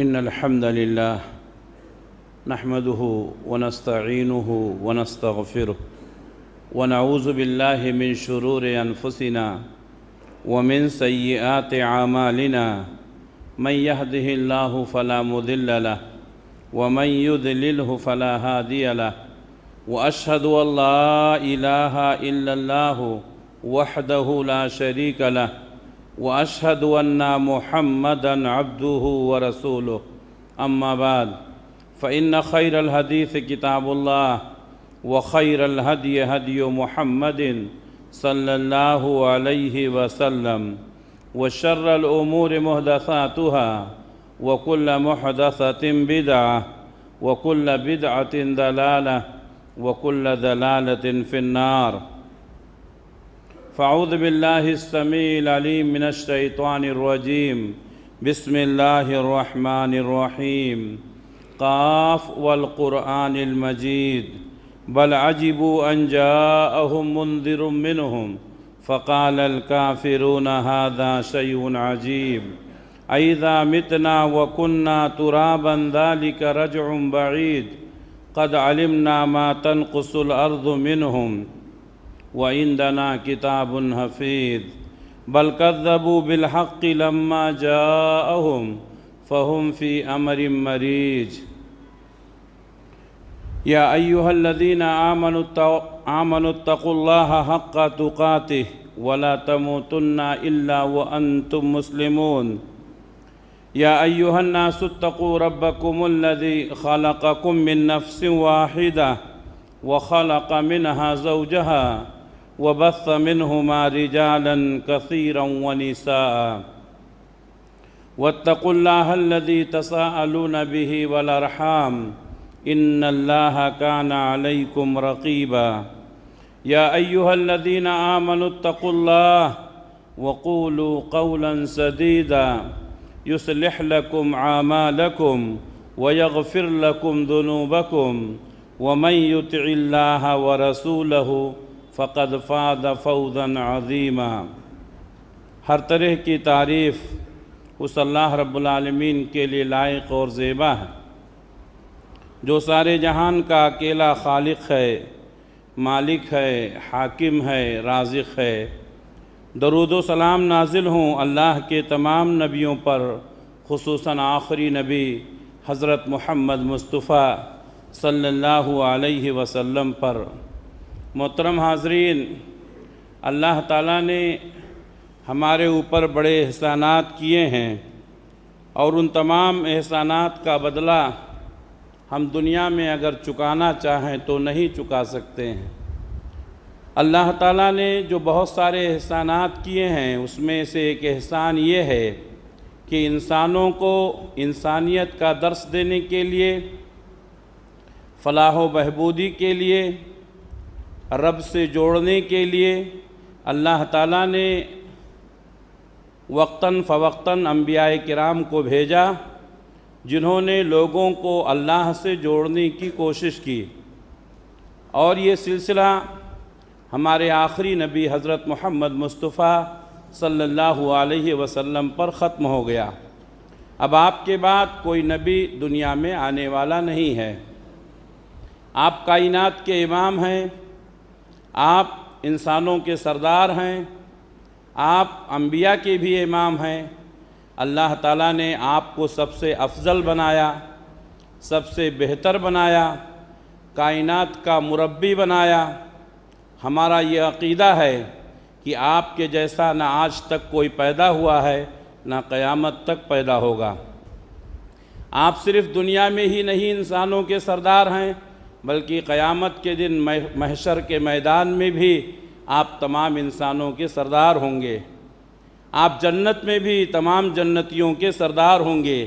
إن الحمد لله نحمده ونستعينه ونستغفره ونعوذ بالله من شرور أنفسنا ومن سيئات أعمالنا من يهده الله فلا مضل له ومن يضلله فلا هادي له وأشهد أن لا إله إلا الله وحده لا شريك له وأشهد أن محمدًا عبده ورسوله أما بعد فإن خير الحديث كتاب الله وخير الهدي هدي محمد صلى الله عليه وسلم وشر الأمور محدثاتها وكل محدثة بدعة وكل بدعة ضلالة وكل ضلالة في النار فأعوذ بالله السميع العليم من الشيطان الرجيم بسم الله الرحمن الرحيم قاف والقرآن المجيد بل عجبوا أن جاءهم منذر منهم فقال الكافرون هذا شيء عجيب أإذا متنا وكنا ترابا ذلك رجع بعيد قد علمنا ما تنقص الأرض منهم وعندنا كتاب حفيظ بل كذبوا بالحق لما جاءهم فهم في أمر مريج يا أيها الذين آمنوا اتقوا الله حق تقاته ولا تموتن إلا وأنتم مسلمون يا أيها الناس اتقوا ربكم الذي خلقكم من نفس واحدة وخلق منها زوجها وبث منهما رجالا كثيرا ونساء واتقوا الله الذي تساءلون به والأرحام إن الله كان عليكم رقيبا يا أيها الذين آمنوا اتقوا الله وقولوا قولا سديدا يصلح لكم أعمالكم ويغفر لكم ذنوبكم ومن يطع الله ورسوله فقد فاز فوزا عظیما۔ ہر طرح کی تعریف اس اللہ رب العالمین کے لیے لائق اور زیبا ہے جو سارے جہان کا اکیلا خالق ہے، مالک ہے، حاکم ہے، رازق ہے۔ درود و سلام نازل ہوں اللہ کے تمام نبیوں پر، خصوصاً آخری نبی حضرت محمد مصطفیٰ صلی اللہ علیہ وسلم پر۔ محترم حاضرین، اللہ تعالیٰ نے ہمارے اوپر بڑے احسانات کیے ہیں اور ان تمام احسانات کا بدلہ ہم دنیا میں اگر چکانا چاہیں تو نہیں چکا سکتے ہیں۔ اللہ تعالیٰ نے جو بہت سارے احسانات کیے ہیں اس میں سے ایک احسان یہ ہے کہ انسانوں کو انسانیت کا درس دینے کے لیے، فلاح و بہبودی کے لیے، رب سے جوڑنے کے لیے اللہ تعالیٰ نے وقتاً فوقتاً انبیاء کرام کو بھیجا جنہوں نے لوگوں کو اللہ سے جوڑنے کی کوشش کی، اور یہ سلسلہ ہمارے آخری نبی حضرت محمد مصطفیٰ صلی اللہ علیہ وسلم پر ختم ہو گیا۔ اب آپ کے بعد کوئی نبی دنیا میں آنے والا نہیں ہے۔ آپ کائنات کے امام ہیں، آپ انسانوں کے سردار ہیں، آپ انبیاء کے بھی امام ہیں۔ اللہ تعالیٰ نے آپ کو سب سے افضل بنایا، سب سے بہتر بنایا، کائنات کا مربی بنایا۔ ہمارا یہ عقیدہ ہے کہ آپ کے جیسا نہ آج تک کوئی پیدا ہوا ہے نہ قیامت تک پیدا ہوگا۔ آپ صرف دنیا میں ہی نہیں انسانوں کے سردار ہیں بلکہ قیامت کے دن محشر کے میدان میں بھی آپ تمام انسانوں کے سردار ہوں گے۔ آپ جنت میں بھی تمام جنتیوں کے سردار ہوں گے۔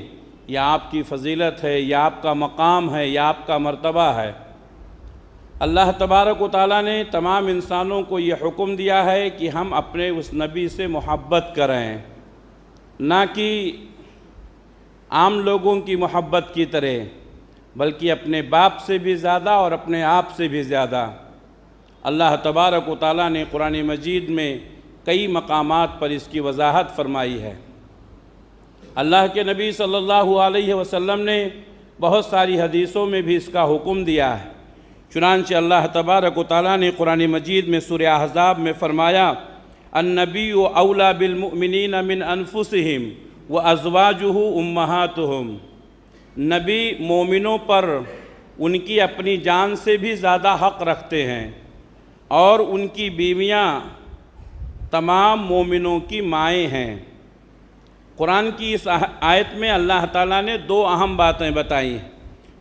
یہ آپ کی فضیلت ہے، یہ آپ کا مقام ہے، یہ آپ کا مرتبہ ہے۔ اللہ تبارک و تعالیٰ نے تمام انسانوں کو یہ حکم دیا ہے کہ ہم اپنے اس نبی سے محبت کریں، نہ کہ عام لوگوں کی محبت کی طرح، بلکہ اپنے باپ سے بھی زیادہ اور اپنے آپ سے بھی زیادہ۔ اللہ تبارک و تعالیٰ نے قرآن مجید میں کئی مقامات پر اس کی وضاحت فرمائی ہے۔ اللہ کے نبی صلی اللہ علیہ وسلم نے بہت ساری حدیثوں میں بھی اس کا حکم دیا ہے۔ چنانچہ اللہ تبارک و تعالیٰ نے قرآن مجید میں سورہ احزاب میں فرمایا النبی اولا بالمؤمنین من انفسہم وازواجہ امہاتہم، نبی مومنوں پر ان کی اپنی جان سے بھی زیادہ حق رکھتے ہیں اور ان کی بیویاں تمام مومنوں کی مائیں ہیں۔ قرآن کی اس آیت میں اللہ تعالیٰ نے دو اہم باتیں بتائیں۔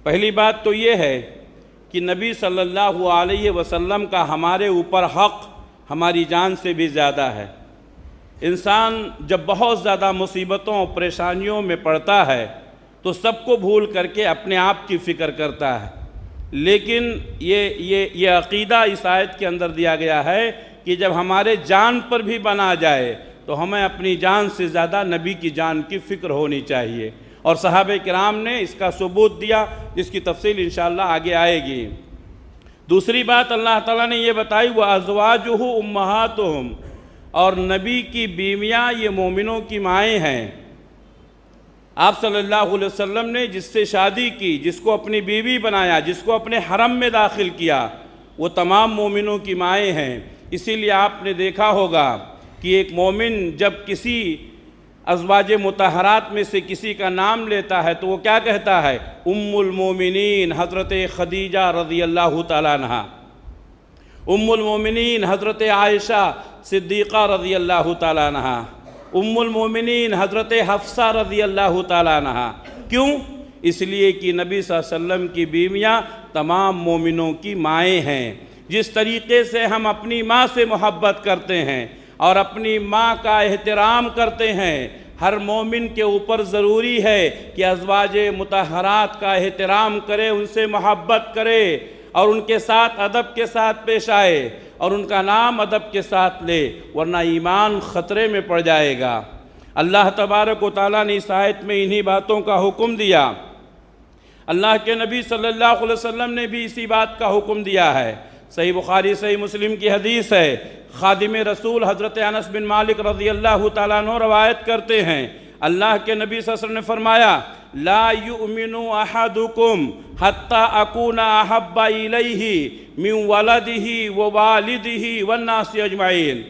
پہلی بات تو یہ ہے کہ نبی صلی اللہ علیہ وسلم کا ہمارے اوپر حق ہماری جان سے بھی زیادہ ہے۔ انسان جب بہت زیادہ مصیبتوں اور پریشانیوں میں پڑتا ہے تو سب کو بھول کر کے اپنے آپ کی فکر کرتا ہے، لیکن یہ عقیدہ اس آیت کے اندر دیا گیا ہے کہ جب ہمارے جان پر بھی بنا جائے تو ہمیں اپنی جان سے زیادہ نبی کی جان کی فکر ہونی چاہیے، اور صحابہ کرام نے اس کا ثبوت دیا جس کی تفصیل انشاءاللہ آگے آئے گی۔ دوسری بات اللہ تعالیٰ نے یہ بتائی وَأَزْوَاجُهُ أُمَّهَاتُهُمْ، اور نبی کی بیویاں یہ مومنوں کی مائیں ہیں۔ آپ صلی اللہ علیہ وسلم نے جس سے شادی کی، جس کو اپنی بیوی بنایا، جس کو اپنے حرم میں داخل کیا، وہ تمام مومنوں کی مائیں ہیں۔ اسی لیے آپ نے دیکھا ہوگا کہ ایک مومن جب کسی ازواج مطہرات میں سے کسی کا نام لیتا ہے تو وہ کیا کہتا ہے؟ ام المومنین حضرت خدیجہ رضی اللہ تعالیٰ عنہا، ام المومنین حضرت عائشہ صدیقہ رضی اللہ تعالیٰ عنہا، ام المومنین حضرت حفصہ رضی اللہ تعالیٰ عنہا۔ کیوں؟ اس لیے کہ نبی صلی اللہ علیہ وسلم کی بیویاں تمام مومنوں کی مائیں ہیں۔ جس طریقے سے ہم اپنی ماں سے محبت کرتے ہیں اور اپنی ماں کا احترام کرتے ہیں، ہر مومن کے اوپر ضروری ہے کہ ازواج مطہرات کا احترام کرے، ان سے محبت کرے اور ان کے ساتھ ادب کے ساتھ پیش آئے اور ان کا نام ادب کے ساتھ لے، ورنہ ایمان خطرے میں پڑ جائے گا۔ اللہ تبارک و تعالیٰ نے اس آیت میں انہی باتوں کا حکم دیا۔ اللہ کے نبی صلی اللہ علیہ وسلم نے بھی اسی بات کا حکم دیا ہے۔ صحیح بخاری صحیح مسلم کی حدیث ہے، خادم رسول حضرت انس بن مالک رضی اللہ تعالیٰ عنہ روایت کرتے ہیں، اللہ کے نبی صلی اللہ علیہ وسلم نے فرمایا لا یؤمن احدکم حتی اکون احب الیہ من ولدہ ووالدہ والناس اجمعین،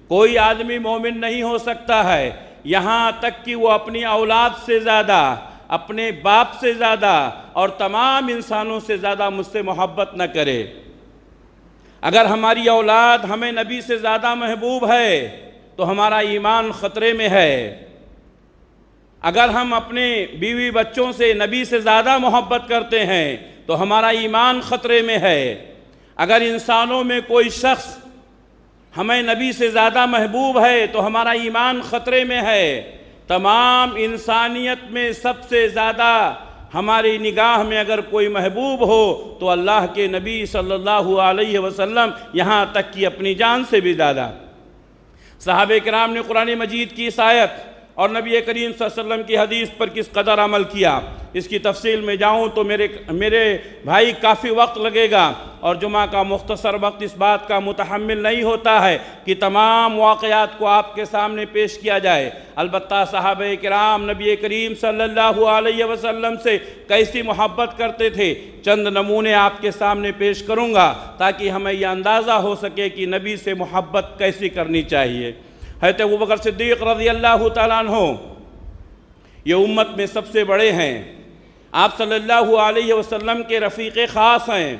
کوئی آدمی مومن نہیں ہو سکتا ہے یہاں تک کہ وہ اپنی اولاد سے زیادہ، اپنے باپ سے زیادہ اور تمام انسانوں سے زیادہ مجھ سے محبت نہ کرے۔ اگر ہماری اولاد ہمیں نبی سے زیادہ محبوب ہے تو ہمارا ایمان خطرے میں ہے۔ اگر ہم اپنے بیوی بچوں سے نبی سے زیادہ محبت کرتے ہیں تو ہمارا ایمان خطرے میں ہے۔ اگر انسانوں میں کوئی شخص ہمیں نبی سے زیادہ محبوب ہے تو ہمارا ایمان خطرے میں ہے۔ تمام انسانیت میں سب سے زیادہ ہماری نگاہ میں اگر کوئی محبوب ہو تو اللہ کے نبی صلی اللہ علیہ وسلم، یہاں تک کہ اپنی جان سے بھی زیادہ۔ صحابہ کرام نے قرآن مجید کی اس آیت اور نبی کریم صلی اللہ علیہ وسلم کی حدیث پر کس قدر عمل کیا، اس کی تفصیل میں جاؤں تو میرے بھائی کافی وقت لگے گا، اور جمعہ کا مختصر وقت اس بات کا متحمل نہیں ہوتا ہے کہ تمام واقعات کو آپ کے سامنے پیش کیا جائے۔ البتہ صحابہ کرام نبی کریم صلی اللہ علیہ وسلم سے کیسی محبت کرتے تھے، چند نمونے آپ کے سامنے پیش کروں گا تاکہ ہمیں یہ اندازہ ہو سکے کہ نبی سے محبت کیسی کرنی چاہیے۔ حضرت ابوبکر صدیق رضی اللہ تعالیٰ عنہ یہ امت میں سب سے بڑے ہیں، آپ صلی اللہ علیہ وسلم کے رفیق خاص ہیں۔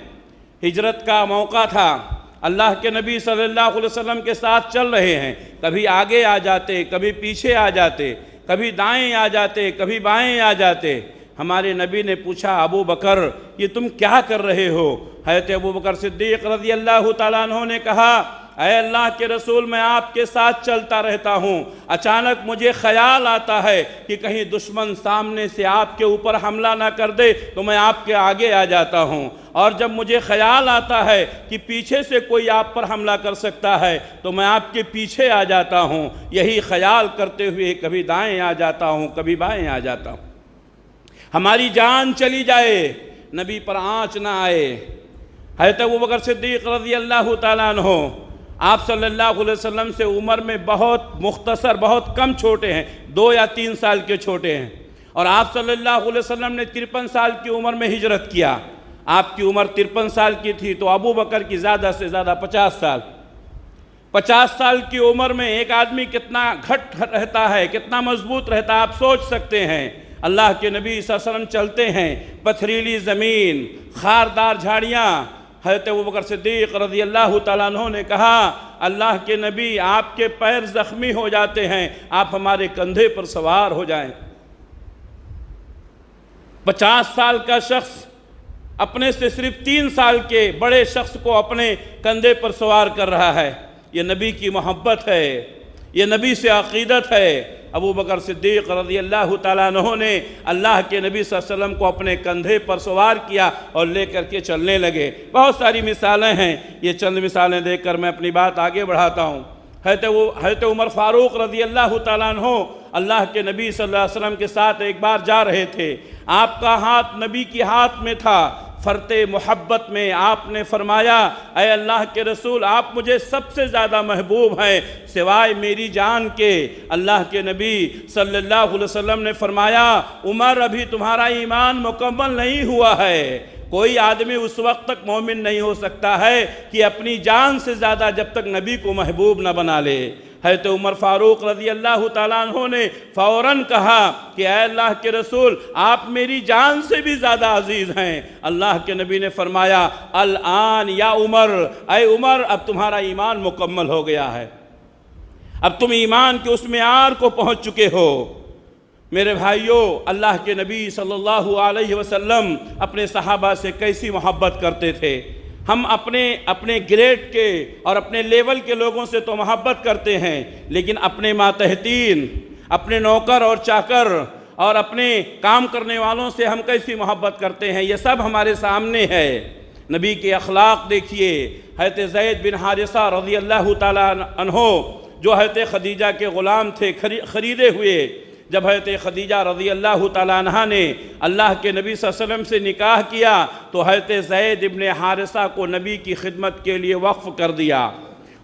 ہجرت کا موقع تھا، اللہ کے نبی صلی اللہ علیہ وسلم کے ساتھ چل رہے ہیں، کبھی آگے آ جاتے، کبھی پیچھے آ جاتے، کبھی دائیں آ جاتے، کبھی بائیں آ جاتے۔ ہمارے نبی نے پوچھا ابو بکر یہ تم کیا کر رہے ہو؟ حضرت ابوبکر صدیق رضی اللہ تعالیٰ عنہ نے کہا اے اللہ کے رسول میں آپ کے ساتھ چلتا رہتا ہوں، اچانک مجھے خیال آتا ہے کہ کہیں دشمن سامنے سے آپ کے اوپر حملہ نہ کر دے تو میں آپ کے آگے آ جاتا ہوں، اور جب مجھے خیال آتا ہے کہ پیچھے سے کوئی آپ پر حملہ کر سکتا ہے تو میں آپ کے پیچھے آ جاتا ہوں۔ یہی خیال کرتے ہوئے کبھی دائیں آ جاتا ہوں، کبھی بائیں آ جاتا ہوں۔ ہماری جان چلی جائے نبی پر آنچ نہ آئے۔ حضرت ابوبکر صدیق رضی اللہ تعالیٰ عنہ آپ صلی اللہ علیہ وسلم سے عمر میں بہت مختصر، بہت کم چھوٹے ہیں، 2 یا 3 سال کے چھوٹے ہیں، اور آپ صلی اللہ علیہ وسلم نے 53 سال کی عمر میں ہجرت کیا۔ آپ کی عمر 53 سال کی تھی تو ابو بکر کی زیادہ سے زیادہ 50 سال۔ 50 سال کی عمر میں ایک آدمی کتنا گھٹ رہتا ہے، کتنا مضبوط رہتا ہے، آپ سوچ سکتے ہیں۔ اللہ کے نبی صلی اللہ علیہ وسلم چلتے ہیں، پتھریلی زمین، خاردار جھاڑیاں۔ حضرت ابوبکر صدیق رضی اللہ تعالیٰ عنہ نے کہا، اللہ کے نبی آپ کے پیر زخمی ہو جاتے ہیں، آپ ہمارے کندھے پر سوار ہو جائیں۔ 50 سال کا شخص اپنے سے صرف 3 سال کے بڑے شخص کو اپنے کندھے پر سوار کر رہا ہے۔ یہ نبی کی محبت ہے، یہ نبی سے عقیدت ہے۔ ابو بکر صدیق رضی اللہ تعالیٰ عنہ نے اللہ کے نبی صلی اللہ علیہ وسلم کو اپنے کندھے پر سوار کیا اور لے کر کے چلنے لگے۔ بہت ساری مثالیں ہیں، یہ چند مثالیں دیکھ کر میں اپنی بات آگے بڑھاتا ہوں۔ حضرت عمر فاروق رضی اللہ تعالیٰ عنہ اللہ کے نبی صلی اللہ علیہ وسلم کے ساتھ ایک بار جا رہے تھے۔ آپ کا ہاتھ نبی کے ہاتھ میں تھا۔ فرط محبت میں آپ نے فرمایا، اے اللہ کے رسول، آپ مجھے سب سے زیادہ محبوب ہیں سوائے میری جان کے۔ اللہ کے نبی صلی اللہ علیہ وسلم نے فرمایا، عمر ابھی تمہارا ایمان مکمل نہیں ہوا ہے۔ کوئی آدمی اس وقت تک مومن نہیں ہو سکتا ہے کہ اپنی جان سے زیادہ جب تک نبی کو محبوب نہ بنا لے۔ حضرت عمر فاروق رضی اللہ تعالیٰ عنہ نے فوراً کہا کہ اے اللہ کے رسول، آپ میری جان سے بھی زیادہ عزیز ہیں۔ اللہ کے نبی نے فرمایا، الآن یا عمر، اے عمر، اب تمہارا ایمان مکمل ہو گیا ہے، اب تم ایمان کے اس معیار کو پہنچ چکے ہو۔ میرے بھائیوں، اللہ کے نبی صلی اللہ علیہ وسلم اپنے صحابہ سے کیسی محبت کرتے تھے۔ ہم اپنے گریڈ کے اور اپنے لیول کے لوگوں سے تو محبت کرتے ہیں، لیکن اپنے ماتحتین، اپنے نوکر اور چاکر اور اپنے کام کرنے والوں سے ہم کیسی محبت کرتے ہیں، یہ سب ہمارے سامنے ہے۔ نبی کے اخلاق دیکھیے۔ حضرت زید بن حارثہ رضی اللہ تعالیٰ عنہ جو حضرت خدیجہ کے غلام تھے، خریدے ہوئے، جب حضرت خدیجہ رضی اللہ تعالیٰ عنہ نے اللہ کے نبی صلی اللہ علیہ وسلم سے نکاح کیا تو حضرت زید بن حارثہ کو نبی کی خدمت کے لیے وقف کر دیا۔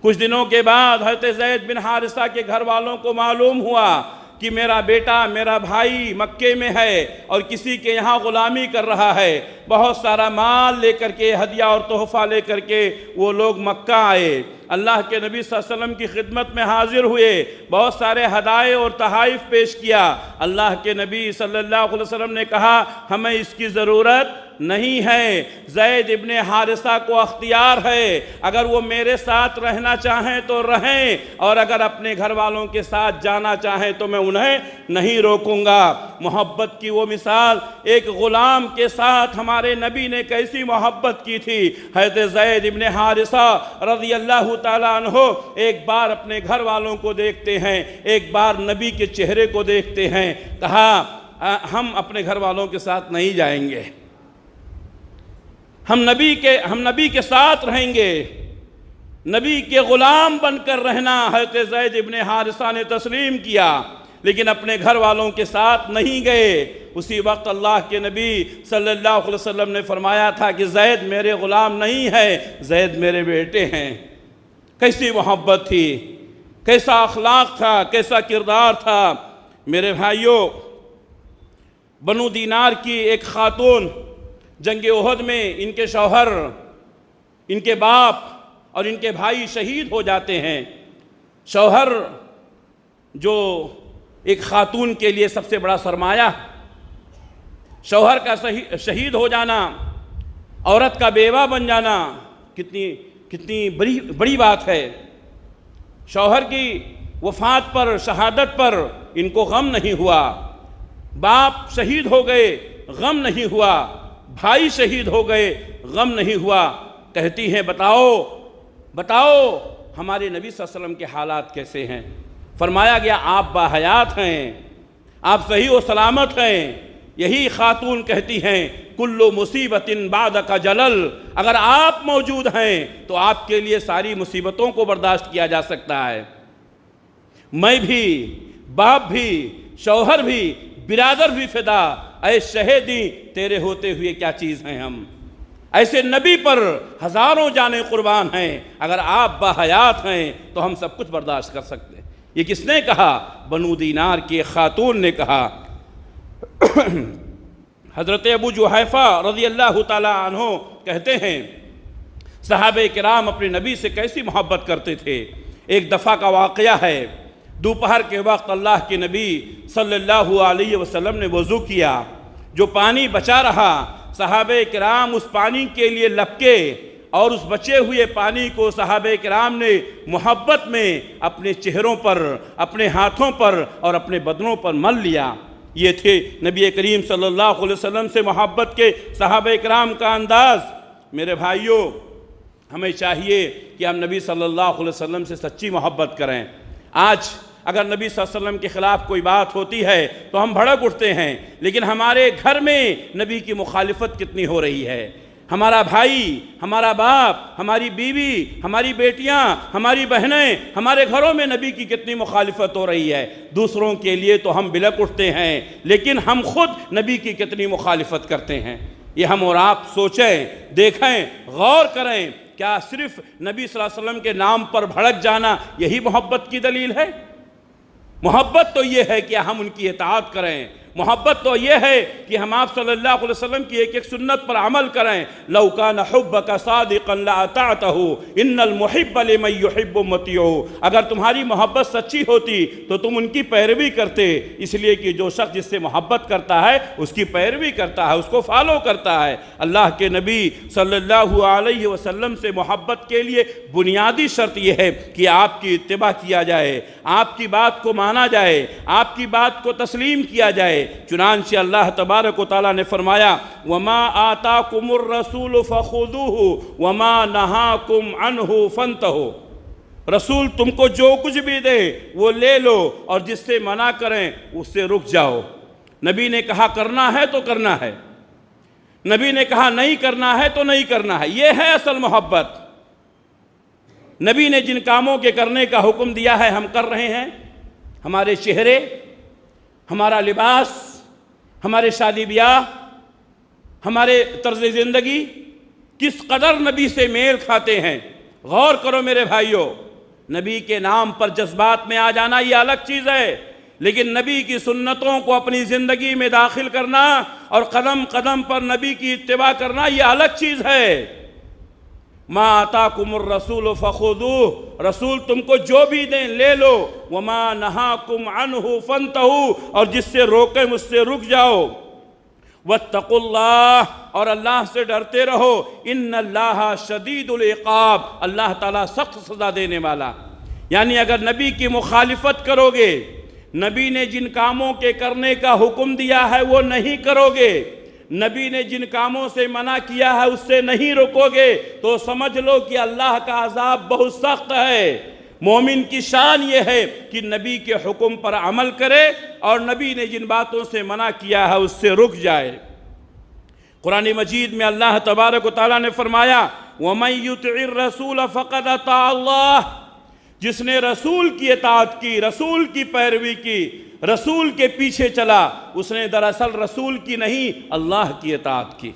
کچھ دنوں کے بعد حضرت زید بن حارثہ کے گھر والوں کو معلوم ہوا کہ میرا بیٹا، میرا بھائی مکے میں ہے اور کسی کے یہاں غلامی کر رہا ہے۔ بہت سارا مال لے کر کے، ہدیہ اور تحفہ لے کر کے وہ لوگ مکہ آئے، اللہ کے نبی صلی اللہ علیہ وسلم کی خدمت میں حاضر ہوئے، بہت سارے ہدایے اور تحائف پیش کیا۔ اللہ کے نبی صلی اللہ علیہ وسلم نے کہا، ہمیں اس کی ضرورت نہیں ہے، زید ابن حارثہ کو اختیار ہے، اگر وہ میرے ساتھ رہنا چاہیں تو رہیں، اور اگر اپنے گھر والوں کے ساتھ جانا چاہیں تو میں انہیں نہیں روکوں گا۔ محبت کی وہ مثال، ایک غلام کے ساتھ ہمارے نبی نے کیسی محبت کی تھی۔ حضرت زید ابن حارثہ رضی اللہ تعالیٰ عنہ ایک بار اپنے گھر والوں کو دیکھتے ہیں، ایک بار نبی کے چہرے کو دیکھتے ہیں، کہا ہم اپنے گھر والوں کے ساتھ نہیں جائیں گے، ہم نبی کے ساتھ رہیں گے، نبی کے غلام بن کر رہنا۔ حضرت زید ابن حارثہ نے تسلیم کیا، لیکن اپنے گھر والوں کے ساتھ نہیں گئے۔ اسی وقت اللہ کے نبی صلی اللہ علیہ وسلم نے فرمایا تھا کہ زید میرے غلام نہیں ہے، زید میرے بیٹے ہیں۔ کیسی محبت تھی، کیسا اخلاق تھا، کیسا کردار تھا۔ میرے بھائیوں، بنو دینار کی ایک خاتون جنگ احد میں ان کے شوہر، ان کے باپ اور ان کے بھائی شہید ہو جاتے ہیں۔ شوہر جو ایک خاتون کے لیے سب سے بڑا سرمایہ، شوہر کا شہید ہو جانا، عورت کا بیوہ بن جانا کتنی بڑی بات ہے۔ شوہر کی وفات پر، شہادت پر ان کو غم نہیں ہوا، باپ شہید ہو گئے غم نہیں ہوا، بھائی شہید ہو گئے غم نہیں ہوا۔ کہتی ہیں بتاؤ ہمارے نبی صلی اللہ علیہ وسلم کے حالات کیسے ہیں؟ فرمایا گیا آپ باحیات ہیں، آپ صحیح و سلامت ہیں۔ یہی خاتون کہتی ہیں کل مصیبت بعدک جلل، اگر آپ موجود ہیں تو آپ کے لیے ساری مصیبتوں کو برداشت کیا جا سکتا ہے۔ میں بھی، باپ بھی، شوہر بھی، برادر بھی فدا، اے شہیدی تیرے ہوتے ہوئے کیا چیز ہیں ہم۔ ایسے نبی پر ہزاروں جانیں قربان ہیں، اگر آپ باحیات ہیں تو ہم سب کچھ برداشت کر سکتے ہیں۔ یہ کس نے کہا؟ بنو دینار کی ایک خاتون نے کہا۔ حضرت ابو جحیفہ رضی اللہ تعالیٰ عنہ کہتے ہیں صحابہ کرام اپنے نبی سے کیسی محبت کرتے تھے۔ ایک دفعہ کا واقعہ ہے، دوپہر کے وقت اللہ کے نبی صلی اللہ علیہ وسلم نے وضو کیا، جو پانی بچا رہا صحابہ کرام اس پانی کے لیے لپکے، اور اس بچے ہوئے پانی کو صحابہ کرام نے محبت میں اپنے چہروں پر، اپنے ہاتھوں پر اور اپنے بدنوں پر مل لیا۔ یہ تھے نبی کریم صلی اللہ علیہ وسلم سے محبت کے صحابہ کرام کا انداز۔ میرے بھائیوں، ہمیں چاہیے کہ ہم نبی صلی اللہ علیہ وسلم سے سچی محبت کریں۔ آج اگر نبی صلی اللہ علیہ وسلم کے خلاف کوئی بات ہوتی ہے تو ہم بھڑک اٹھتے ہیں، لیکن ہمارے گھر میں نبی کی مخالفت کتنی ہو رہی ہے۔ ہمارا بھائی، ہمارا باپ، ہماری بیوی، ہماری بیٹیاں، ہماری بہنیں، ہمارے گھروں میں نبی کی کتنی مخالفت ہو رہی ہے۔ دوسروں کے لیے تو ہم بلک اٹھتے ہیں، لیکن ہم خود نبی کی کتنی مخالفت کرتے ہیں۔ یہ ہم اور آپ سوچیں، دیکھیں، غور کریں، کیا صرف نبی صلی اللہ علیہ وسلم کے نام پر بھڑک جانا یہی محبت کی دلیل ہے؟ محبت تو یہ ہے کہ ہم ان کی اطاعت کریں، محبت تو یہ ہے کہ ہم آپ صلی اللہ علیہ وسلم کی ایک ایک سنت پر عمل کریں۔ لو کان حبک صادقا لاطعتہ ان المحب لمن یحب مطیع۔ اگر تمہاری محبت سچی ہوتی تو تم ان کی پیروی کرتے، اس لیے کہ جو شخص جس سے محبت کرتا ہے اس کی پیروی کرتا ہے، اس کو فالو کرتا ہے۔ اللہ کے نبی صلی اللہ علیہ وسلم سے محبت کے لیے بنیادی شرط یہ ہے کہ آپ کی اتباع کیا جائے، آپ کی بات کو مانا جائے، آپ کی بات کو تسلیم کیا جائے۔ چنانچہ اللہ تبارک و تعالیٰ نے فرمایا وَمَا آتَاكُمُ الرَّسُولُ فَخُذُوهُ وَمَا نَهَاكُمْ عَنْهُ فَانْتَهُوا۔ رسول تم کو جو کچھ بھی دے وہ لے لو، اور جس سے منع کریں اس سے رک جاؤ۔ نبی نے کہا کرنا ہے تو کرنا ہے، نبی نے کہا نہیں کرنا ہے تو نہیں کرنا ہے۔ یہ ہے اصل محبت۔ نبی نے جن کاموں کے کرنے کا حکم دیا ہے ہم کر رہے ہیں۔ ہمارے چہرے، ہمارا لباس، ہمارے شادی بیاہ، ہمارے طرز زندگی کس قدر نبی سے میل کھاتے ہیں۔ غور کرو میرے بھائیوں، نبی کے نام پر جذبات میں آ جانا یہ الگ چیز ہے، لیکن نبی کی سنتوں کو اپنی زندگی میں داخل کرنا اور قدم قدم پر نبی کی اتباع کرنا یہ الگ چیز ہے۔ ما آتاکم الرسول فخذوہ، رسول تم کو جو بھی دیں لے لو، وما نہاکم عنہ فانتہوا، اور جس سے روکیں مجھ سے رک جاؤ۔ واتقوا اللہ، اور اللہ سے ڈرتے رہو، ان اللہ شدید العقاب، اللہ تعالیٰ سخت سزا دینے والا۔ یعنی اگر نبی کی مخالفت کرو گے، نبی نے جن کاموں کے کرنے کا حکم دیا ہے وہ نہیں کرو گے، نبی نے جن کاموں سے منع کیا ہے اس سے نہیں رکو گے، تو سمجھ لو کہ اللہ کا عذاب بہت سخت ہے۔ مومن کی شان یہ ہے کہ نبی کے حکم پر عمل کرے اور نبی نے جن باتوں سے منع کیا ہے اس سے رک جائے۔ قرآن مجید میں اللہ تبارک و تعالیٰ نے فرمایا وَمَن يُطِعِ الرَّسُولَ فَقَدْ أَطَاعَ اللَّهَ، جس نے رسول کی اطاعت کی، رسول کی پیروی کی، رسول کے پیچھے چلا، اس نے دراصل رسول کی نہیں اللہ کی اطاعت کی۔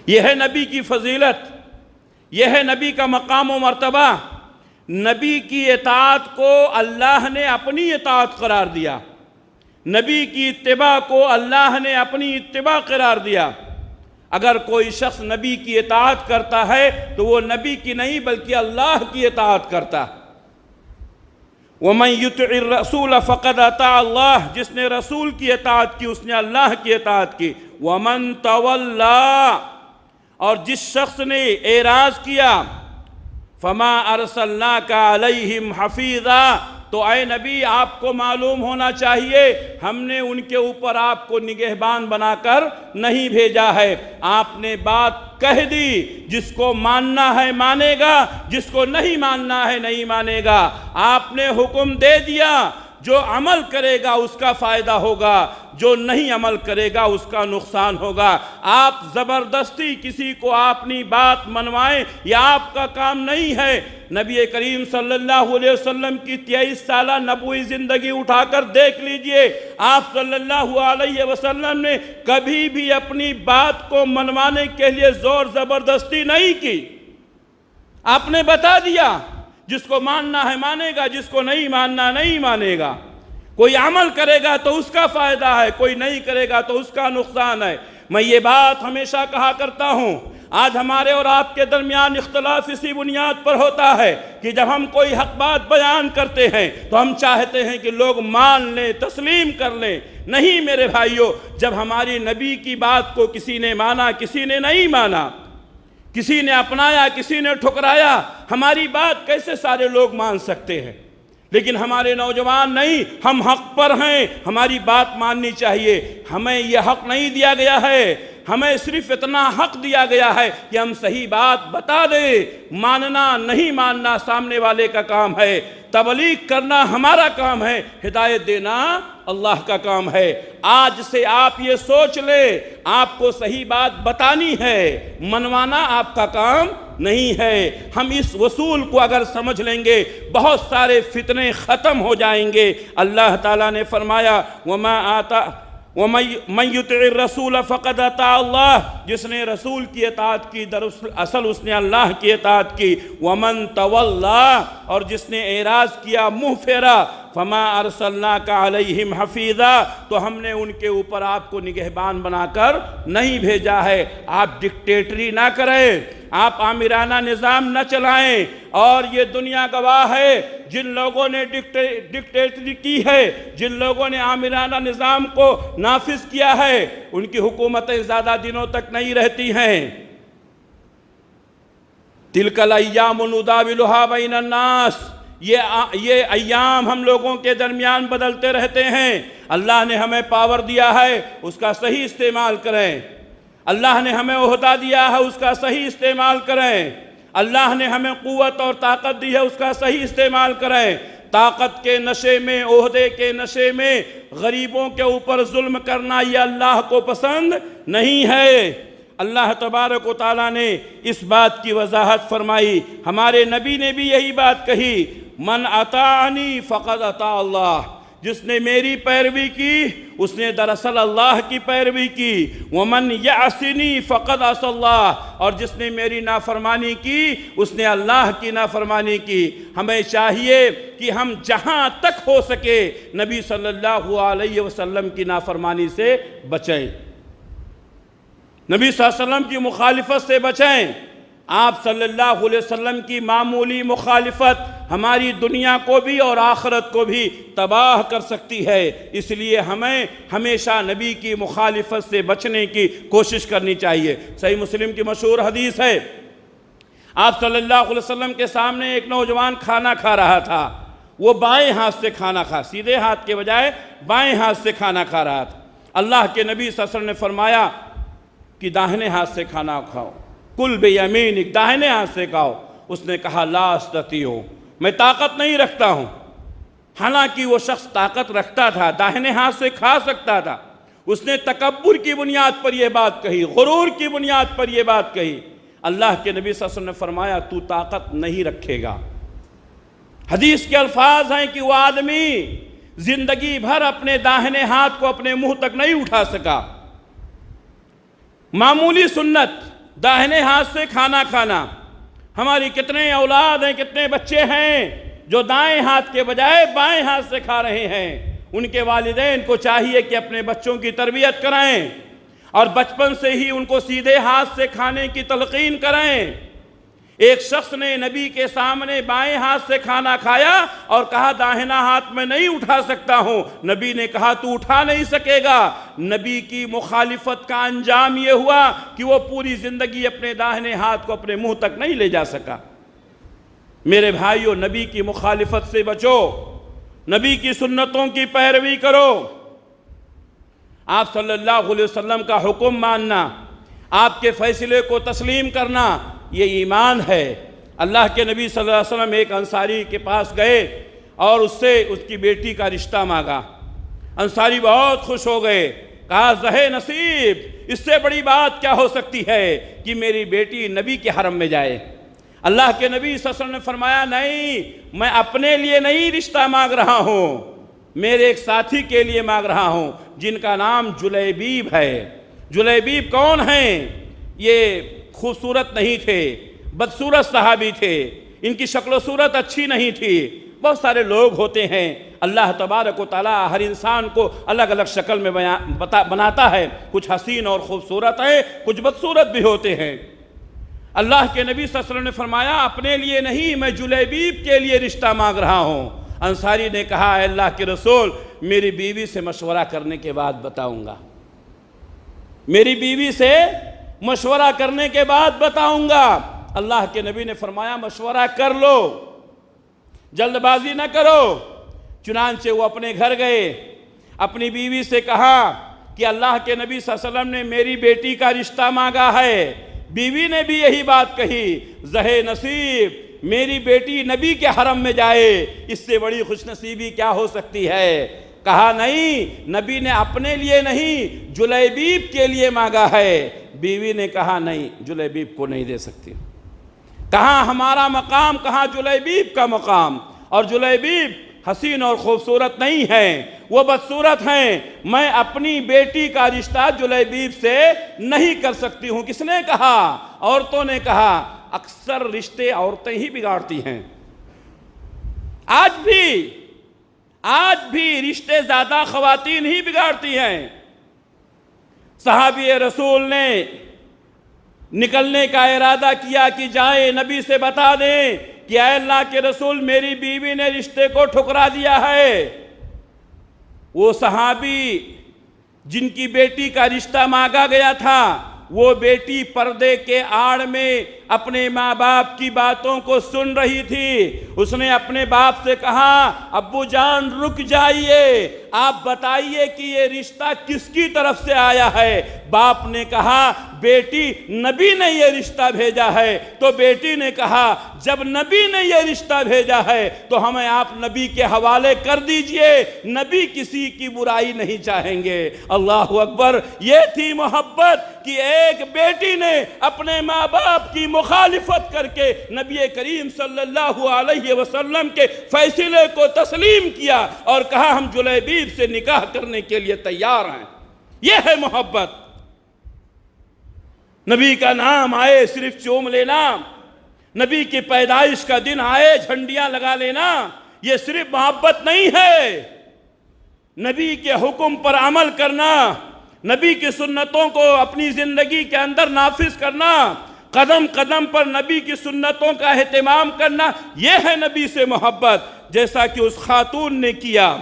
یہ ہے نبی کی فضیلت، یہ ہے نبی کا مقام و مرتبہ۔ نبی کی اطاعت کو اللہ نے اپنی اطاعت قرار دیا، نبی کی اتباع کو اللہ نے اپنی اتباع قرار دیا۔ اگر کوئی شخص نبی کی اطاعت کرتا ہے تو وہ نبی کی نہیں بلکہ اللہ کی اطاعت کرتا ہے۔ وَمَن يُطِعِ الرَّسُولَ فَقَدْ أَطَاعَ اللَّهَ، جس نے رسول کی اطاعت کی اس نے اللہ کی اطاعت کی۔ وَمَن تَوَلَّا، اور جس شخص نے اعراض کیا، فَمَا أَرْسَلْنَاكَ عَلَيْهِمْ حَفِيظًا، تو اے نبی آپ کو معلوم ہونا چاہیے ہم نے ان کے اوپر آپ کو نگہبان بنا کر نہیں بھیجا ہے۔ آپ نے بات کہہ دی، جس کو ماننا ہے مانے گا، جس کو نہیں ماننا ہے نہیں مانے گا۔ آپ نے حکم دے دیا، جو عمل کرے گا اس کا فائدہ ہوگا، جو نہیں عمل کرے گا اس کا نقصان ہوگا۔ آپ زبردستی کسی کو اپنی بات منوائیں، یہ آپ کا کام نہیں ہے۔ نبی کریم صلی اللہ علیہ وسلم کی 23 سالہ نبوی زندگی اٹھا کر دیکھ لیجئے، آپ صلی اللہ علیہ وسلم نے کبھی بھی اپنی بات کو منوانے کے لیے زور زبردستی نہیں کی۔ آپ نے بتا دیا، جس کو ماننا ہے مانے گا، جس کو نہیں ماننا نہیں مانے گا۔ کوئی عمل کرے گا تو اس کا فائدہ ہے، کوئی نہیں کرے گا تو اس کا نقصان ہے۔ میں یہ بات ہمیشہ کہا کرتا ہوں، آج ہمارے اور آپ کے درمیان اختلاف اسی بنیاد پر ہوتا ہے کہ جب ہم کوئی حق بات بیان کرتے ہیں تو ہم چاہتے ہیں کہ لوگ مان لیں، تسلیم کر لیں۔ نہیں میرے بھائیوں، جب ہماری نبی کی بات کو کسی نے مانا، کسی نے نہیں مانا، کسی نے اپنایا، کسی نے ٹھکرایا، ہماری بات کیسے سارے لوگ مان سکتے ہیں؟ لیکن ہمارے نوجوان نہیں، ہم حق پر ہیں، ہماری بات ماننی چاہیے۔ ہمیں یہ حق نہیں دیا گیا ہے، ہمیں صرف اتنا حق دیا گیا ہے کہ ہم صحیح بات بتا دیں۔ ماننا نہیں ماننا سامنے والے کا کام ہے، تبلیغ کرنا ہمارا کام ہے، ہدایت دینا اللہ کا کام ہے۔ آج سے آپ یہ سوچ لیں، آپ کو صحیح بات بتانی ہے، منوانا آپ کا کام نہیں ہے۔ ہم اس اصول کو اگر سمجھ لیں گے، بہت سارے فتنے ختم ہو جائیں گے۔ اللہ تعالیٰ نے فرمایا وَمَن يُطِعِ الرَّسُولَ فَقَدْ أَطَاعَ اللَّهَ، جس نے رسول کی اطاعت کی دراصل اس نے اللہ کی اطاعت کی۔ وَمَن تَوَلَّىٰ، اور جس نے اعراض کیا، منہ پھیرا، فَمَا أَرْسَلْنَاكَ عَلَيْهِمْ حَفِيظًا، تو ہم نے ان کے اوپر آپ کو نگہبان بنا کر نہیں بھیجا ہے۔ آپ ڈکٹیٹری نہ کریں، آپ آمرانہ نظام نہ چلائیں، اور یہ دنیا گواہ ہے، جن لوگوں نے ڈکٹیٹری کی ہے، جن لوگوں نے آمرانہ نظام کو نافذ کیا ہے، ان کی حکومتیں زیادہ دنوں تک نہیں رہتی ہیں۔ تِلْكَ الْأَيَّامُ نُدَاوِلُهَا بَيْنَ النَّاسِ، یہ ایام ہم لوگوں کے درمیان بدلتے رہتے ہیں۔ اللہ نے ہمیں پاور دیا ہے، اس کا صحیح استعمال کریں۔ اللہ نے ہمیں عہدہ دیا ہے، اس کا صحیح استعمال کریں۔ اللہ نے ہمیں قوت اور طاقت دی ہے، اس کا صحیح استعمال کریں۔ طاقت کے نشے میں، عہدے کے نشے میں غریبوں کے اوپر ظلم کرنا یہ اللہ کو پسند نہیں ہے۔ اللہ تبارک و تعالیٰ نے اس بات کی وضاحت فرمائی، ہمارے نبی نے بھی یہی بات کہی، من اطاعنی فقد اطاع اللہ، جس نے میری پیروی کی اس نے دراصل اللہ کی پیروی کی۔ ومن یعصنی فقد عصی اللہ، اور جس نے میری نافرمانی کی اس نے اللہ کی نافرمانی کی۔ ہمیں چاہیے کہ ہم جہاں تک ہو سکے نبی صلی اللہ علیہ وسلم کی نافرمانی سے بچیں، نبی صلی اللہ علیہ وسلم کی مخالفت سے بچیں۔ آپ صلی اللہ علیہ وسلم کی معمولی مخالفت ہماری دنیا کو بھی اور آخرت کو بھی تباہ کر سکتی ہے، اس لیے ہمیں ہمیشہ نبی کی مخالفت سے بچنے کی کوشش کرنی چاہیے۔ صحیح مسلم کی مشہور حدیث ہے، آپ صلی اللہ علیہ وسلم کے سامنے ایک نوجوان کھانا کھا رہا تھا، وہ بائیں ہاتھ سے کھانا کھا، سیدھے ہاتھ کے بجائے بائیں ہاتھ سے کھانا کھا رہا تھا۔ اللہ کے نبی صلی اللہ علیہ وسلم نے فرمایا کہ داہنے ہاتھ سے کھانا کھاؤ، کل بیمینک، داہنے ہاتھ سے کھاؤ۔ اس نے کہا لا استطیع، میں طاقت نہیں رکھتا ہوں۔ حالانکہ وہ شخص طاقت رکھتا تھا، داہنے ہاتھ سے کھا سکتا تھا، اس نے تکبر کی بنیاد پر یہ بات کہی، غرور کی بنیاد پر یہ بات کہی۔ اللہ کے نبی صلی اللہ علیہ وسلم نے فرمایا تو طاقت نہیں رکھے گا۔ حدیث کے الفاظ ہیں کہ وہ آدمی زندگی بھر اپنے داہنے ہاتھ کو اپنے منہ تک نہیں اٹھا سکا۔ معمولی سنت داہنے ہاتھ سے کھانا کھانا۔ ہماری کتنے اولاد ہیں، کتنے بچے ہیں جو دائیں ہاتھ کے بجائے بائیں ہاتھ سے کھا رہے ہیں۔ ان کے والدین کو چاہیے کہ اپنے بچوں کی تربیت کریں اور بچپن سے ہی ان کو سیدھے ہاتھ سے کھانے کی تلقین کریں۔ ایک شخص نے نبی کے سامنے بائیں ہاتھ سے کھانا کھایا اور کہا داہنا ہاتھ میں نہیں اٹھا سکتا ہوں۔ نبی نے کہا تو اٹھا نہیں سکے گا۔ نبی کی مخالفت کا انجام یہ ہوا کہ وہ پوری زندگی اپنے داہنے ہاتھ کو اپنے منہ تک نہیں لے جا سکا۔ میرے بھائیو، نبی کی مخالفت سے بچو، نبی کی سنتوں کی پیروی کرو۔ آپ صلی اللہ علیہ وسلم کا حکم ماننا، آپ کے فیصلے کو تسلیم کرنا، یہ ایمان ہے۔ اللہ کے نبی صلی اللہ علیہ وسلم ایک انصاری کے پاس گئے اور اس سے اس کی بیٹی کا رشتہ مانگا۔ انصاری بہت خوش ہو گئے، کہا زہے نصیب، اس سے بڑی بات کیا ہو سکتی ہے کہ میری بیٹی نبی کے حرم میں جائے۔ اللہ کے نبی صلی اللہ علیہ وسلم نے فرمایا نہیں، میں اپنے لیے نہیں رشتہ مانگ رہا ہوں، میرے ایک ساتھی کے لیے مانگ رہا ہوں جن کا نام جلیبیب ہے۔ جلیبیب کون ہیں؟ یہ خوبصورت نہیں تھے، بدصورت صحابی تھے، ان کی شکل و صورت اچھی نہیں تھی۔ بہت سارے لوگ ہوتے ہیں، اللہ تبارک و تعالیٰ ہر انسان کو الگ الگ شکل میں بناتا ہے، کچھ حسین اور خوبصورت ہیں، کچھ بدصورت بھی ہوتے ہیں۔ اللہ کے نبی صلی اللہ علیہ وسلم نے فرمایا اپنے لیے نہیں، میں جلیبیب کے لیے رشتہ مانگ رہا ہوں۔ انصاری نے کہا اے اللہ کے رسول، میری بیوی سے مشورہ کرنے کے بعد بتاؤں گا، میری بیوی سے مشورہ کرنے کے بعد بتاؤں گا۔ اللہ کے نبی نے فرمایا مشورہ کر لو، جلد بازی نہ کرو۔ چنانچہ وہ اپنے گھر گئے، اپنی بیوی سے کہا کہ اللہ کے نبی صلی اللہ علیہ وسلم نے میری بیٹی کا رشتہ مانگا ہے۔ بیوی نے بھی یہی بات کہی، زہے نصیب، میری بیٹی نبی کے حرم میں جائے، اس سے بڑی خوش نصیبی کیا ہو سکتی ہے؟ کہا نہیں، نبی نے اپنے لیے نہیں، جلیبیب کے لیے مانگا ہے۔ بیوی نے کہا نہیں، جلیبیب کو نہیں دے سکتی۔ کہاں ہمارا مقام، کہاں جلیبیب کا مقام؟ اور جلیبیب حسین اور خوبصورت نہیں ہیں، وہ بدصورت ہیں۔ میں اپنی بیٹی کا رشتہ جلیبیب سے نہیں کر سکتی ہوں۔ کس نے کہا؟ عورتوں نے کہا۔ اکثر رشتے عورتیں ہی بگاڑتی ہیں۔ آج بھی رشتے زیادہ خواتین ہی بگاڑتی ہیں۔ صحابی رسول نے نکلنے کا ارادہ کیا کہ جائیں نبی سے بتا دیں کہ اے اللہ کے رسول، میری بیوی نے رشتے کو ٹھکرا دیا ہے۔ وہ صحابی جن کی بیٹی کا رشتہ مانگا گیا تھا، وہ بیٹی پردے کے آڑ میں اپنے ماں باپ کی باتوں کو سن رہی تھی۔ اس نے اپنے باپ سے کہا ابو جان رک جائیے، آپ بتائیے کہ یہ رشتہ کس کی طرف سے آیا ہے۔ باپ نے کہا بیٹی نبی نے یہ رشتہ بھیجا ہے۔ تو بیٹی نے کہا جب نبی نے یہ رشتہ بھیجا ہے تو ہمیں آپ نبی کے حوالے کر دیجئے، نبی کسی کی برائی نہیں چاہیں گے۔ اللہ اکبر! یہ تھی محبت کہ ایک بیٹی نے اپنے ماں باپ کی مخالفت کر کے نبی کریم صلی اللہ علیہ وسلم کے فیصلے کو تسلیم کیا اور کہا ہم جلیبیب سے نکاح کرنے کے لیے تیار ہیں۔ یہ ہے محبت۔ نبی کا نام آئے صرف چوم لینا، نبی کی پیدائش کا دن آئے جھنڈیاں لگا لینا، یہ صرف محبت نہیں ہے۔ نبی کے حکم پر عمل کرنا، نبی کی سنتوں کو اپنی زندگی کے اندر نافذ کرنا، قدم قدم پر نبی کی سنتوں کا اہتمام کرنا، یہ ہے نبی سے محبت، جیسا کہ اس خاتون نے کیا۔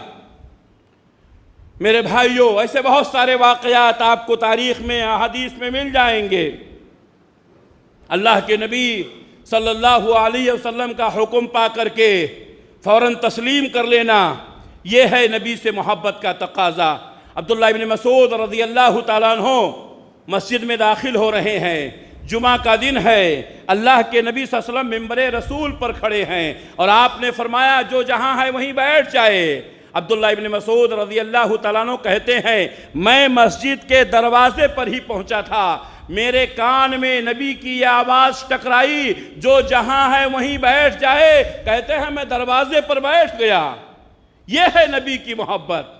میرے بھائیوں، ایسے بہت سارے واقعات آپ کو تاریخ میں احادیث میں مل جائیں گے۔ اللہ کے نبی صلی اللہ علیہ وسلم کا حکم پا کر کے فوراً تسلیم کر لینا، یہ ہے نبی سے محبت کا تقاضا۔ عبداللہ ابن مسعود رضی اللہ تعالیٰ عنہ مسجد میں داخل ہو رہے ہیں، جمعہ کا دن ہے، اللہ کے نبی صلی اللہ علیہ وسلم ممبر رسول پر کھڑے ہیں اور آپ نے فرمایا جو جہاں ہے وہیں بیٹھ جائے۔ عبداللہ ابن مسعود رضی اللہ تعالیٰ عنہ کہتے ہیں میں مسجد کے دروازے پر ہی پہنچا تھا، میرے کان میں نبی کی یہ آواز ٹکرائی جو جہاں ہے وہیں بیٹھ جائے۔ کہتے ہیں میں دروازے پر بیٹھ گیا۔ یہ ہے نبی کی محبت۔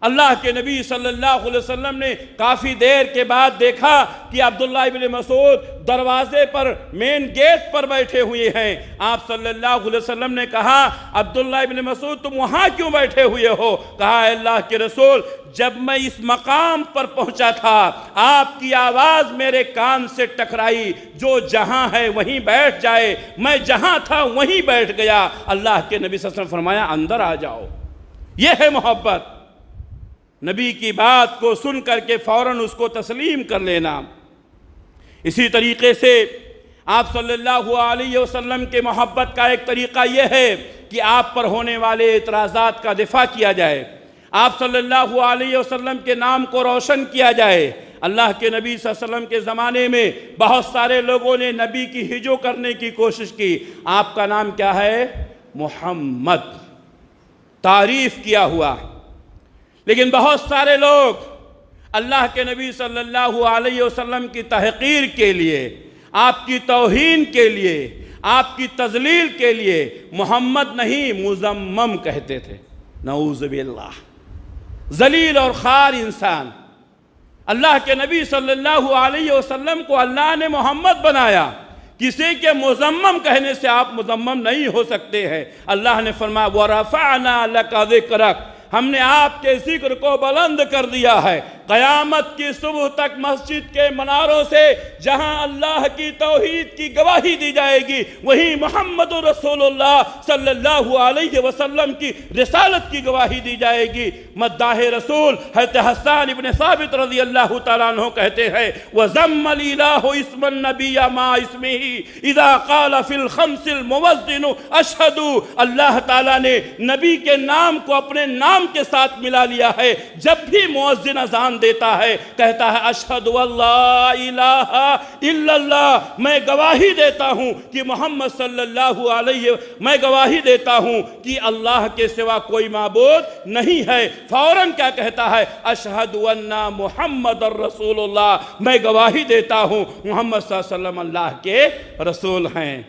اللہ کے نبی صلی اللہ علیہ وسلم نے کافی دیر کے بعد دیکھا کہ عبداللہ ابن مسعود دروازے پر مین گیٹ پر بیٹھے ہوئے ہیں۔ آپ صلی اللہ علیہ وسلم نے کہا عبداللہ ابن مسعود تم وہاں کیوں بیٹھے ہوئے ہو؟ کہا اے اللہ کے رسول جب میں اس مقام پر پہنچا تھا آپ کی آواز میرے کان سے ٹکرائی، جو جہاں ہے وہیں بیٹھ جائے، میں جہاں تھا وہیں بیٹھ گیا۔ اللہ کے نبی صلی اللہ علیہ وسلم فرمایا اندر آ جاؤ۔ یہ ہے محبت، نبی کی بات کو سن کر کے فوراً اس کو تسلیم کر لینا۔ اسی طریقے سے آپ صلی اللہ علیہ وسلم کے محبت کا ایک طریقہ یہ ہے کہ آپ پر ہونے والے اعتراضات کا دفاع کیا جائے، آپ صلی اللہ علیہ وسلم کے نام کو روشن کیا جائے۔ اللہ کے نبی صلی اللہ علیہ وسلم کے زمانے میں بہت سارے لوگوں نے نبی کی ہجو کرنے کی کوشش کی۔ آپ کا نام کیا ہے؟ محمد۔ تعریف کیا ہوا، لیکن بہت سارے لوگ اللہ کے نبی صلی اللہ علیہ وسلم کی تحقیر کے لیے، آپ کی توہین کے لیے، آپ کی تذلیل کے لیے محمد نہیں مزمم کہتے تھے۔ نعوذ باللہ، ذلیل اور خوار انسان۔ اللہ کے نبی صلی اللہ علیہ وسلم کو اللہ نے محمد بنایا، کسی کے مزمم کہنے سے آپ مزمم نہیں ہو سکتے ہیں۔ اللہ نے فرمایا وَرَفَعْنَا لَكَ ذِكْرَكَ، ہم نے آپ کے ذکر کو بلند کر دیا ہے۔ قیامت کی صبح تک مسجد کے مناروں سے جہاں اللہ کی توحید کی گواہی دی جائے گی، وہیں محمد رسول اللہ صلی اللہ علیہ وسلم کی رسالت کی گواہی دی جائے گی۔ مداح رسول حضرت حسان ابن ثابت رضی اللہ تعالیٰ عنہ کہتے ہیں وَزَمَّ الْإِلَٰهُ اسْمَ النَّبِيَّ مَا اسْمِهِ اِذَا قَالَ فِي الْخَمْسِ الْمُوَزِّنُ أَشْهَدُ، اللہ تعالیٰ نے نبی کے نام کو اپنے نام کے ساتھ ملا لیا ہے۔ جب بھی مؤذن اذان دیتا ہے کہتا ہے اشہد واللہ الہ الا اللہ، میں گواہی دیتا ہوں کہ محمد صلی اللہ علیہ میں گواہی دیتا ہوں کہ اللہ کے سوا کوئی معبود نہیں ہے۔ فوراً کیا کہتا ہے اشہد ان محمد الرسول اللہ، میں گواہی دیتا ہوں محمد صلی اللہ علیہ وسلم اللہ کے رسول ہیں۔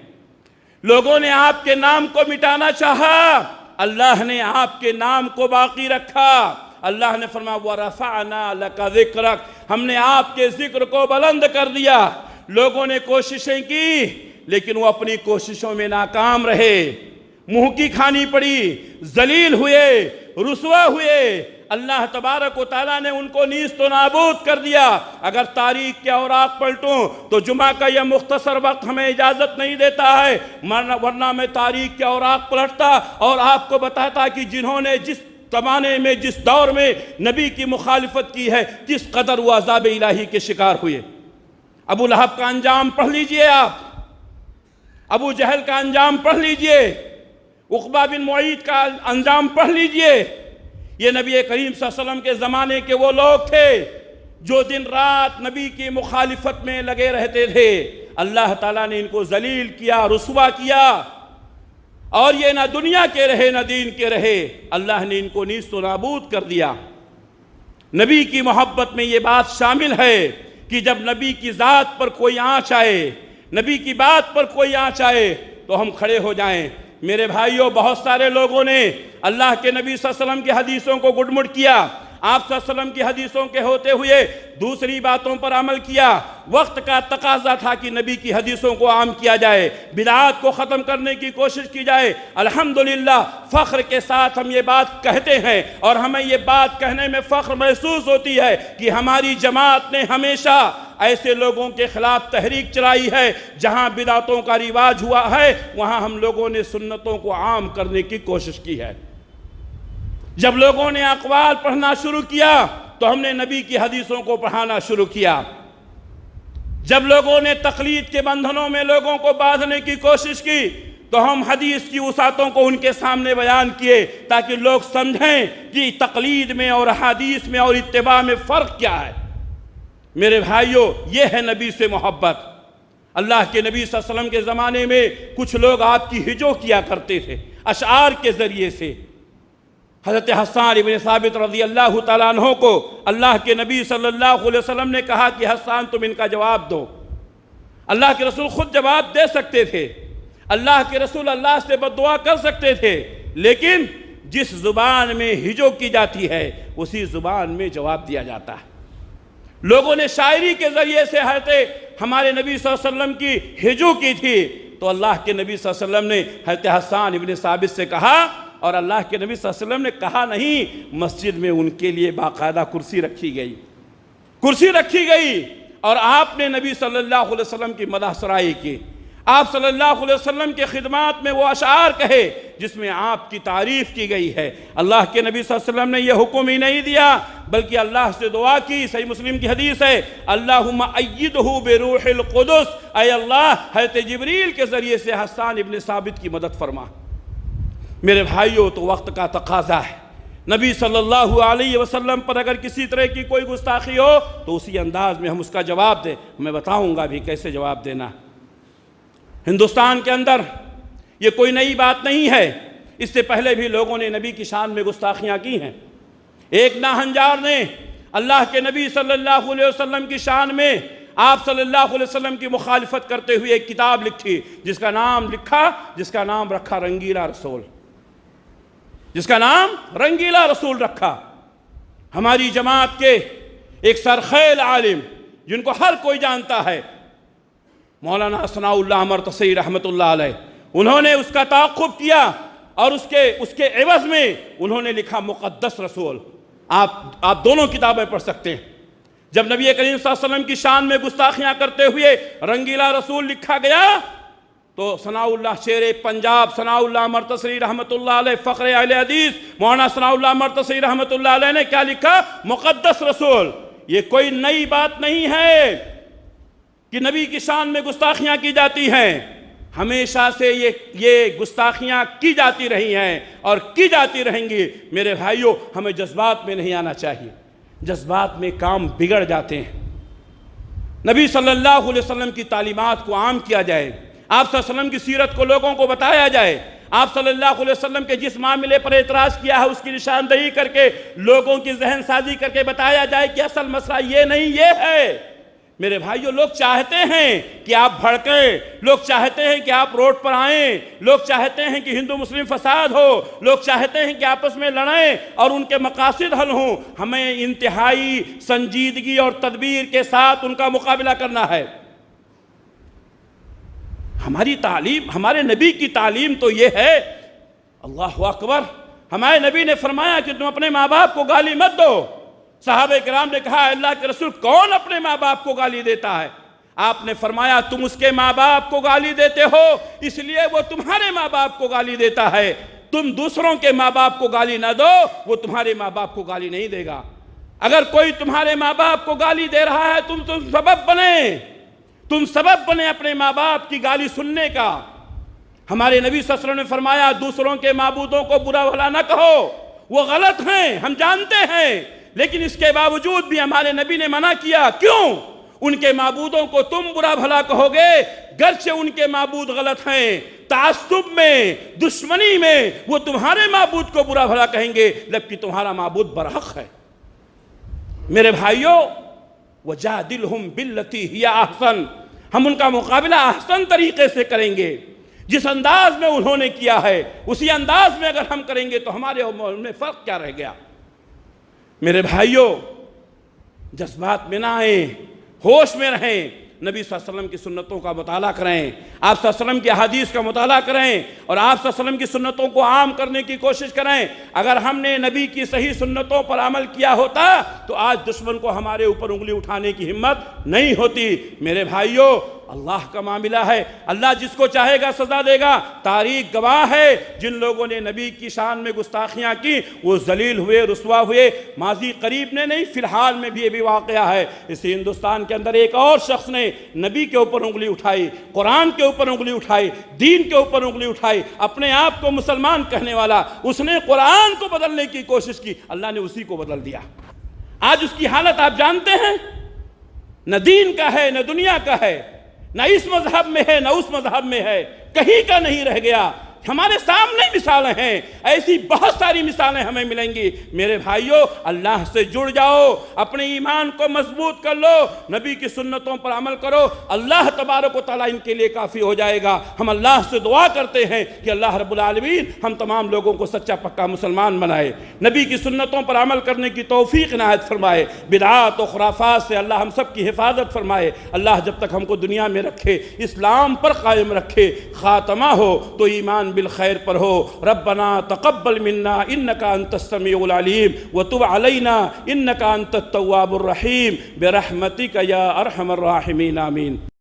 لوگوں نے آپ کے نام کو مٹانا چاہا، اللہ نے آپ کے نام کو باقی رکھا۔ اللہ نے فرمایا وَرَفَعْنَا لَكَ ذِكْرَكَ، ہم نے آپ کے ذکر کو بلند کر دیا۔ لوگوں نے کوششیں کی لیکن وہ اپنی کوششوں میں ناکام رہے، منہ کی کھانی پڑی، ذلیل ہوئے، رسوا ہوئے۔ اللہ تبارک و تعالیٰ نے ان کو نیست و نابود کر دیا۔ اگر تاریخ کے اوراق پلٹوں تو جمعہ کا یہ مختصر وقت ہمیں اجازت نہیں دیتا ہے، ورنہ میں تاریخ کے اوراق پلٹتا اور آپ کو بتاتا کہ جنہوں نے جس زمانے میں جس دور میں نبی کی مخالفت کی ہے کس قدر وہ عذاب الہی کے شکار ہوئے۔ ابو لہب کا انجام پڑھ لیجئے، آپ ابو جہل کا انجام پڑھ لیجئے، عقبہ بن معیط کا انجام پڑھ لیجئے۔ یہ نبی کریم صلی اللہ علیہ وسلم کے زمانے کے وہ لوگ تھے جو دن رات نبی کی مخالفت میں لگے رہتے تھے۔ اللہ تعالیٰ نے ان کو ذلیل کیا، رسوا کیا، اور یہ نہ دنیا کے رہے نہ دین کے رہے۔ اللہ نے ان کو نیست و نابود کر دیا۔ نبی کی محبت میں یہ بات شامل ہے کہ جب نبی کی ذات پر کوئی آنچ آئے، نبی کی بات پر کوئی آنچ آئے تو ہم کھڑے ہو جائیں۔ میرے بھائیوں، بہت سارے لوگوں نے اللہ کے نبی صلی اللہ علیہ وسلم کی حدیثوں کو گڈمٹ کیا، آپ صلی اللہ علیہ وسلم کی حدیثوں کے ہوتے ہوئے دوسری باتوں پر عمل کیا۔ وقت کا تقاضا تھا کہ نبی کی حدیثوں کو عام کیا جائے، بدعات کو ختم کرنے کی کوشش کی جائے۔ الحمدللہ فخر کے ساتھ ہم یہ بات کہتے ہیں اور ہمیں یہ بات کہنے میں فخر محسوس ہوتی ہے کہ ہماری جماعت نے ہمیشہ ایسے لوگوں کے خلاف تحریک چلائی ہے۔ جہاں بدعتوں کا رواج ہوا ہے وہاں ہم لوگوں نے سنتوں کو عام کرنے کی کوشش کی ہے۔ جب لوگوں نے اقوال پڑھنا شروع کیا تو ہم نے نبی کی حدیثوں کو پڑھانا شروع کیا۔ جب لوگوں نے تقلید کے بندھنوں میں لوگوں کو باندھنے کی کوشش کی تو ہم حدیث کی وسعتوں کو ان کے سامنے بیان کیے تاکہ لوگ سمجھیں کہ تقلید میں اور حدیث میں اور اتباع میں فرق کیا ہے۔ میرے بھائیوں، یہ ہے نبی سے محبت۔ اللہ کے نبی صلی اللہ علیہ وسلم کے زمانے میں کچھ لوگ آپ کی ہجو کیا کرتے تھے اشعار کے ذریعے سے۔ حضرت حسان ابن ثابت رضی اللہ تعالیٰ عنہ کو اللہ کے نبی صلی اللہ علیہ وسلم نے کہا کہ حسان تم ان کا جواب دو۔ اللہ کے رسول خود جواب دے سکتے تھے، اللہ کے رسول اللہ سے بد دعا کر سکتے تھے، لیکن جس زبان میں ہجو کی جاتی ہے اسی زبان میں جواب دیا جاتا ہے۔ لوگوں نے شاعری کے ذریعے سے حضرت ہمارے نبی صلی اللہ علیہ وسلم کی ہجو کی تھی تو اللہ کے نبی صلی اللہ علیہ وسلم نے حضرت حسان ابن ثابت سے کہا، اور اللہ کے نبی صلی اللہ علیہ وسلم نے کہا نہیں، مسجد میں ان کے لیے باقاعدہ کرسی رکھی گئی اور آپ نے نبی صلی اللہ علیہ وسلم کی مدح سرائی کی۔ آپ صلی اللہ علیہ وسلم کے خدمات میں وہ اشعار کہے جس میں آپ کی تعریف کی گئی ہے۔ اللہ کے نبی صلی اللہ علیہ وسلم نے یہ حکم ہی نہیں دیا بلکہ اللہ سے دعا کی۔ صحیح مسلم کی حدیث ہے اللہم ایدہ بروح القدس، اے اللہ حضرت جبریل کے ذریعے سے حسان ابن ثابت کی مدد فرما۔ میرے بھائیوں، تو وقت کا تقاضا ہے، نبی صلی اللہ علیہ وسلم پر اگر کسی طرح کی کوئی گستاخی ہو تو اسی انداز میں ہم اس کا جواب دیں۔ میں بتاؤں گا بھی کیسے جواب دینا۔ ہندوستان کے اندر یہ کوئی نئی بات نہیں ہے اس سے پہلے بھی لوگوں نے نبی کی شان میں گستاخیاں کی ہیں۔ ایک ناہنجار نے اللہ کے نبی صلی اللہ علیہ وسلم کی شان میں آپ صلی اللہ علیہ وسلم کی مخالفت کرتے ہوئے ایک کتاب لکھی، جس کا نام رکھا رنگیلا رسول، جس کا نام رنگیلا رسول رکھا۔ ہماری جماعت کے ایک سرخیل عالم جن کو ہر کوئی جانتا ہے، مولانا ثناء اللہ مرتصی رحمۃ اللہ علیہ، انہوں نے اس کا تعاقب کیا اور اس کے عوض میں انہوں نے لکھا مقدس رسول۔ آپ دونوں کتابیں پڑھ سکتے ہیں۔ جب نبی کریم صلی اللہ علیہ وسلم کی شان میں گستاخیاں کرتے ہوئے رنگیلا رسول لکھا گیا تو ثناء اللہ شیر پنجاب ثناء اللہ مرتصی رحمۃ اللہ علیہ فخر اہل حدیث مولانا ثناء اللہ مرتصی رحمۃ اللہ علیہ نے کیا لکھا؟ مقدس رسول۔ یہ کوئی نئی بات نہیں ہے کہ نبی کی شان میں گستاخیاں کی جاتی ہیں، ہمیشہ سے یہ گستاخیاں کی جاتی رہی ہیں اور کی جاتی رہیں گی۔ میرے بھائیوں، ہمیں جذبات میں نہیں آنا چاہیے، جذبات میں کام بگڑ جاتے ہیں۔ نبی صلی اللہ علیہ وسلم کی تعلیمات کو عام کیا جائے، آپ صلی اللہ علیہ وسلم کی سیرت کو لوگوں کو بتایا جائے، آپ صلی اللہ علیہ وسلم کے جس معاملے پر اعتراض کیا ہے اس کی نشاندہی کر کے لوگوں کی ذہن سازی کر کے بتایا جائے کہ اصل مسئلہ یہ نہیں یہ ہے۔ میرے بھائیوں، لوگ چاہتے ہیں کہ آپ بھڑکیں، لوگ چاہتے ہیں کہ آپ روڈ پر آئیں، لوگ چاہتے ہیں کہ ہندو مسلم فساد ہو، لوگ چاہتے ہیں کہ آپس میں لڑیں اور ان کے مقاصد حل ہوں۔ ہمیں انتہائی سنجیدگی اور تدبیر کے ساتھ ان کا مقابلہ کرنا ہے۔ ہماری تعلیم، ہمارے نبی کی تعلیم تو یہ ہے، اللہ اکبر، ہمارے نبی نے فرمایا کہ تم اپنے ماں باپ کو گالی مت دو۔ صحابہ کرام نے کہا اللہ کے رسول کون اپنے ماں باپ کو گالی دیتا ہے؟ آپ نے فرمایا تم اس کے ماں باپ کو گالی دیتے ہو اس لیے وہ تمہارے ماں باپ کو گالی دیتا ہے، تم دوسروں کے ماں باپ کو گالی نہ دو، وہ تمہارے ماں باپ کو گالی نہیں دے گا۔ اگر کوئی تمہارے ماں باپ کو گالی دے رہا ہے تم سبب بنے اپنے ماں باپ کی گالی سننے کا۔ ہمارے نبی صلی اللہ علیہ وسلم نے فرمایا دوسروں کے معبودوں کو برا بھلا نہ کہو، وہ غلط ہیں، ہم جانتے ہیں، لیکن اس کے باوجود بھی ہمارے نبی نے منع کیا۔ کیوں؟ ان کے معبودوں کو تم برا بھلا کہو گے گرچہ ان کے معبود غلط ہیں، تعصب میں، دشمنی میں وہ تمہارے معبود کو برا بھلا کہیں گے جبکہ تمہارا معبود برحق ہے۔ میرے بھائیوں، وَجَادِلْهُمْ بِالَّتِي هِيَ أَحْسَنُ، ہم ان کا مقابلہ احسن طریقے سے کریں گے۔ جس انداز میں انہوں نے کیا ہے اسی انداز میں اگر ہم کریں گے تو ہمارے میں فرق کیا رہ گیا؟ میرے بھائیوں، جذبات میں نہ آئیں، ہوش میں رہیں، نبی صلی اللہ علیہ وسلم کی سنتوں کا مطالعہ کریں، آپ صلی اللہ علیہ وسلم کی حدیث کا مطالعہ کریں اور آپ صلی اللہ علیہ وسلم کی سنتوں کو عام کرنے کی کوشش کریں۔ اگر ہم نے نبی کی صحیح سنتوں پر عمل کیا ہوتا تو آج دشمن کو ہمارے اوپر انگلی اٹھانے کی ہمت نہیں ہوتی۔ میرے بھائیوں، اللہ کا معاملہ ہے، اللہ جس کو چاہے گا سزا دے گا۔ تاریخ گواہ ہے جن لوگوں نے نبی کی شان میں گستاخیاں کی وہ ذلیل ہوئے، رسوا ہوئے۔ ماضی قریب نے نہیں، فی الحال میں بھی یہ بھی واقعہ ہے۔ اسی ہندوستان کے اندر ایک اور شخص نے نبی کے اوپر انگلی اٹھائی، قرآن کے اوپر انگلی اٹھائی، دین کے اوپر انگلی اٹھائی، اپنے آپ کو مسلمان کہنے والا، اس نے قرآن کو بدلنے کی کوشش کی، اللہ نے اسی کو بدل دیا۔ آج اس کی حالت آپ جانتے ہیں، نہ دین کا ہے نہ دنیا کا ہے، نہ اس مذہب میں ہے نہ اس مذہب میں ہے، کہیں کا نہیں رہ گیا۔ ہمارے سامنے مثالیں ہیں، ایسی بہت ساری مثالیں ہمیں ملیں گی۔ میرے بھائیوں، اللہ سے جڑ جاؤ، اپنے ایمان کو مضبوط کر لو، نبی کی سنتوں پر عمل کرو، اللہ تبارک و تعالیٰ ان کے لیے کافی ہو جائے گا۔ ہم اللہ سے دعا کرتے ہیں کہ اللہ رب العالمین ہم تمام لوگوں کو سچا پکا مسلمان بنائے، نبی کی سنتوں پر عمل کرنے کی توفیق عنایت فرمائے، بدعات و خرافات سے اللہ ہم سب کی حفاظت فرمائے۔ اللہ جب تک ہم کو دنیا میں رکھے، اسلام پر قائم رکھے، خاتمہ ہو تو ایمان بالخیر پر ہو۔ ربنا تقبل منا انك انت السميع العليم وتب علينا انك انت التواب الرحيم برحمتك يا ارحم الراحمين آمين۔